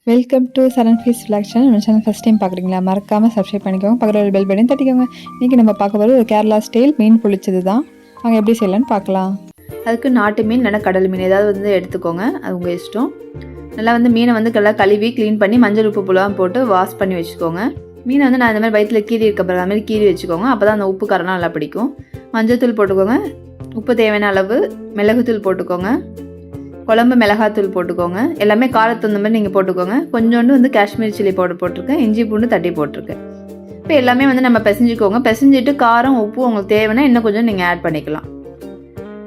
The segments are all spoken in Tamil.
வெல்கம் டு சரண் ஃபீஸ் விளாக் சேனல். நம்ம சேனல் ஃபஸ்ட் டைம் பார்க்குறீங்களா? மறக்காமல் சப்ஸ்கிரைப் பண்ணிக்கோங்க. பக்கத்தில் பெல் பட்டன் தட்டிக்கோங்க. இன்றைக்கி நம்ம பார்க்க போகிறது ஒரு கேரளா ஸ்டைல் மீன் புளிச்சது தான். அவங்க எப்படி செய்யலான்னு பார்க்கலாம். அதுக்கு நாட்டு மீன் இல்லைனா கடல் மீன் ஏதாவது வந்து எடுத்துக்கோங்க, அது உங்கள் இஷ்டம். நல்லா வந்து மீனை வந்து நல்லா கழுவி க்ளீன் பண்ணி மஞ்சள் உப்பு புலாம் போட்டு வாஷ் பண்ணி வச்சுக்கோங்க. மீனை வந்து நான் இந்த மாதிரி வயிற்றில் கீரி இருக்க பிறகு அது மாதிரி கீரி வச்சுக்கோங்க. அப்போ தான் அந்த உப்பு காரம்லாம் நல்லா பிடிக்கும். மஞ்சள் தூள் போட்டுக்கோங்க, உப்பு தேவையான அளவு, மிளகுத்தூள் போட்டுக்கோங்க, குழம்பு மிளகாத்தூள் போட்டுக்கோங்க. எல்லாமே காரத்து அந்த மாதிரி நீங்கள் போட்டுக்கோங்க. கொஞ்சோண்டு வந்து காஷ்மீர் சில்லி பவுடர் போட்டிருக்கேன், இஞ்சி பூண்டு தட்டி போட்டிருக்கேன். இப்போ எல்லாமே வந்து நம்ம பிசைஞ்சிக்கோங்க. பிசைஞ்சிட்டு காரம் உப்பு உங்களுக்கு தேவைன்னா இன்னும் கொஞ்சம் நீங்கள் ஆட் பண்ணிக்கலாம்.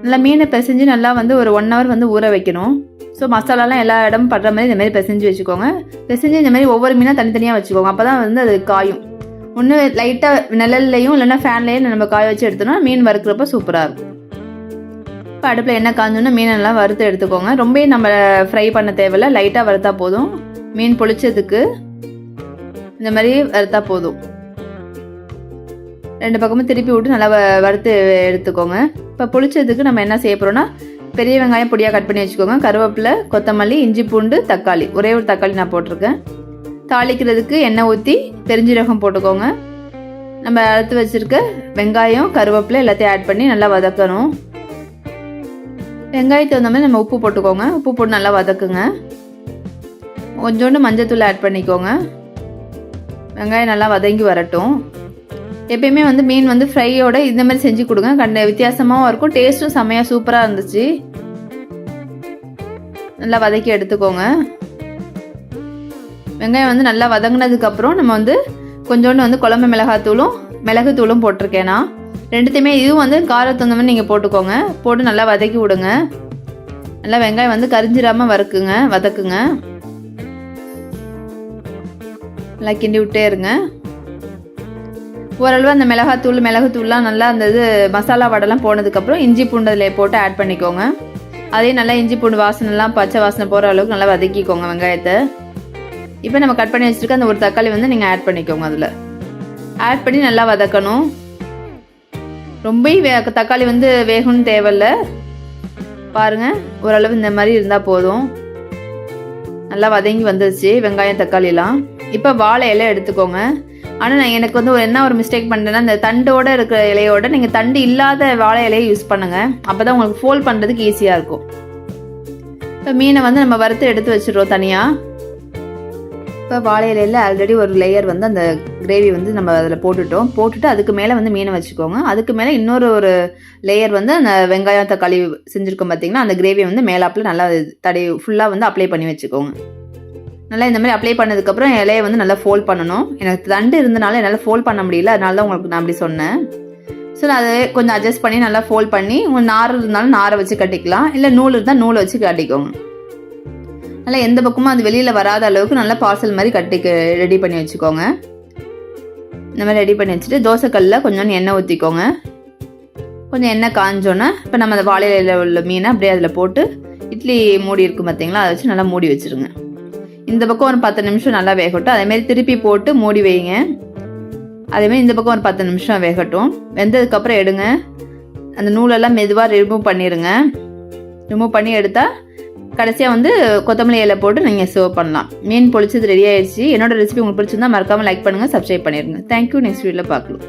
நல்லா மீனை பிசைஞ்சு நல்லா வந்து ஒரு 1 hour வந்து ஊற வைக்கணும். ஸோ மசாலாலாம் எல்லா இடமும் படுற மாதிரி இந்த மாதிரி பிசைஞ்சு வச்சுக்கோங்க. பிசைஞ்சு இந்த மாதிரி ஒவ்வொரு மீனாக தனித்தனியாக வச்சுக்கோங்க. அப்போ தான் வந்து அது காயும். ஒன்று லைட்டாக நிழல்லையும் இல்லைன்னா ஃபேன்லேயும் நம்ம காய வச்சு எடுத்தோம்னா மீன் வறுக்கிறப்ப சூப்பராக இருக்கும். இப்போ அடுப்பில் எண்ணெய் காஞ்சோன்னா மீனெல்லாம் வறுத்து எடுத்துக்கோங்க. ரொம்ப நம்ம ஃப்ரை பண்ண தேவையில்ல, லைட்டாக வறுத்தா போதும். மீன் பொளிச்சதுக்கு இந்த மாதிரி வறுத்தா போதும். 2 பக்கமும் திருப்பி விட்டு நல்லா வறுத்து எடுத்துக்கோங்க. இப்போ பொளிச்சதுக்கு நம்ம என்ன செய்ய போகிறோம்னா, பெரிய வெங்காயம் பொடியாக கட் பண்ணி வச்சுக்கோங்க. கருவேப்பிலை, கொத்தமல்லி, இஞ்சி பூண்டு, தக்காளி, ஒரே ஒரு தக்காளி நான் போட்டிருக்கேன். தாளிக்கிறதுக்கு எண்ணெய் ஊற்றி பெருஞ்சீரகம் போட்டுக்கோங்க. நம்ம அறுத்து வச்சுருக்க வெங்காயம், கருவேப்பிலை எல்லாத்தையும் ஆட் பண்ணி நல்லா வதக்கணும். வெங்காயத்தை வந்த மாதிரி நம்ம உப்பு போட்டுக்கோங்க. உப்பு போட்டு நல்லா வதக்குங்க. கொஞ்சோண்டு மஞ்சத்தூள் ஆட் பண்ணிக்கோங்க. வெங்காயம் நல்லா வதங்கி வரட்டும். எப்பயுமே வந்து மீன் வந்து ஃப்ரையோட இந்த மாதிரி செஞ்சு கொடுங்க. வித்தியாசமாகவும் இருக்கும், டேஸ்ட்டும் செம்மையாக சூப்பராக இருந்துச்சு. நல்லா வதக்கி எடுத்துக்கோங்க. வெங்காயம் வந்து நல்லா வதங்கினதுக்கப்புறம் நம்ம வந்து கொஞ்சோண்டு வந்து குழம்பு மிளகாத்தூளும் மிளகுத்தூளும் போட்டிருக்கேன் நான். ரெண்டுத்தையுமே இதுவும் வந்து காரத்து அந்த மாதிரி நீங்கள் போட்டுக்கோங்க. போட்டு நல்லா வதக்கி விடுங்க. நல்லா வெங்காயம் வந்து கரிஞ்சிடாமல் வதக்குங்க. நல்லா கிண்டி விட்டே இருங்க. ஓரளவு அந்த மிளகுத்தூள்லாம் நல்லா அந்த இது மசாலா வடைலாம் போனதுக்கப்புறம் இஞ்சி பூண்டு அதில் போட்டு ஆட் பண்ணிக்கோங்க. அதே நல்லா இஞ்சி பூண்டு வாசனைலாம் பச்சை வாசனை போகிற அளவுக்கு நல்லா வதக்கிக்கோங்க வெங்காயத்தை. இப்போ நம்ம கட் பண்ணி வச்சுருக்க அந்த ஒரு தக்காளி வந்து நீங்கள் ஆட் பண்ணிக்கோங்க. அதில் ஆட் பண்ணி நல்லா வதக்கணும். ரொம்ப தக்காளி வந்து வேகணும்னு தேவையில்லை. பாருங்கள், ஓரளவு இந்த மாதிரி இருந்தால் போதும். நல்லா வதங்கி வந்துருச்சு வெங்காயம் தக்காளிலாம். இப்போ வாழை இலை எடுத்துக்கோங்க. ஆனால் நான் எனக்கு வந்து என்ன ஒரு மிஸ்டேக் பண்ணுறேன்னா, இந்த தண்டோடு இருக்கிற இலையோட நீங்கள் தண்டு இல்லாத வாழை இலையை யூஸ் பண்ணுங்கள். அப்போ தான் உங்களுக்கு ஃபோல்ட் பண்ணுறதுக்கு ஈஸியாக இருக்கும். இப்போ மீனை வந்து நம்ம வறுத்து எடுத்து வச்சுடுறோம் தனியாக. இப்போ வாழை இலையில் ஆல்ரெடி ஒரு லேயர் வந்து அந்த கிரேவி வந்து நம்ம அதில் போட்டுட்டு அதுக்கு மேலே வந்து மீனை வச்சுக்கோங்க. அதுக்கு மேலே இன்னொரு லேயர் வந்து அந்த வெங்காயம் தக்காளி செஞ்சுருக்கோம் பார்த்தீங்கன்னா, அந்த கிரேவியை வந்து மேலாப்பில் நல்லா ஃபுல்லாக வந்து அப்ளை பண்ணி வச்சுக்கோங்க. நல்லா இந்த மாதிரி அப்ளை பண்ணதுக்கப்புறம் இலையை வந்து நல்லா ஃபோல்ட் பண்ணணும். எனக்கு தண்டு இருந்தனால என்னால் ஃபோல்ட் பண்ண முடியல, அதனால தான் உங்களுக்கு நான் அப்படி சொன்னேன். ஸோ நான் அதை கொஞ்சம் அட்ஜஸ்ட் பண்ணி நல்லா ஃபோல்ட் பண்ணி, உங்களுக்கு நார் இருந்தாலும் நாரை வச்சு கட்டிக்கலாம், இல்லை நூல் இருந்தால் நூலை வச்சு கட்டிக்கோங்க. நல்லா எந்த பக்கமும் அது வெளியில் வராத அளவுக்கு நல்லா பார்சல் மாதிரி ரெடி பண்ணி வச்சுக்கோங்க. இந்த மாதிரி ரெடி பண்ணி வச்சுட்டு தோசைக்கல்லில் கொஞ்சோண்டு எண்ணெய் ஊற்றிக்கோங்க. கொஞ்சம் எண்ணெய் காஞ்சோன்னே இப்போ நம்ம அந்த வாழை இலையில் உள்ள மீனை அப்படியே அதில் போட்டு இட்லி மூடி இருக்கும் பார்த்தீங்களா, அதை வச்சு நல்லா மூடி வச்சுருங்க. இந்த பக்கம் ஒரு 10 நிமிஷம் நல்லா வேகட்டும். அதேமாரி திருப்பி போட்டு மூடி வைங்க. அதேமாதிரி இந்த பக்கம் ஒரு 10 நிமிஷம் வேகட்டும். வெந்ததுக்கப்புறம் எடுங்க. அந்த நூலெல்லாம் மெதுவாக ரிமூவ் பண்ணிடுங்க. ரிமூவ் பண்ணி எடுத்தால் கடைசியாக வந்து கொத்தமல்லி இலை போட்டு நீங்கள் சர்வ் பண்ணலாம். மீன் பொளிச்சது ரெடி ஆயிடுச்சு. என்னோட ரெசிபி உங்களுக்கு பிடிச்சிருந்தா மறக்காமல் லைக் பண்ணுங்கள், சப்ஸ்கிரைப் பண்ணிடுங்க. தேங்க்யூ. நெக்ஸ்ட் வீடியோவில் பார்க்கலாம்.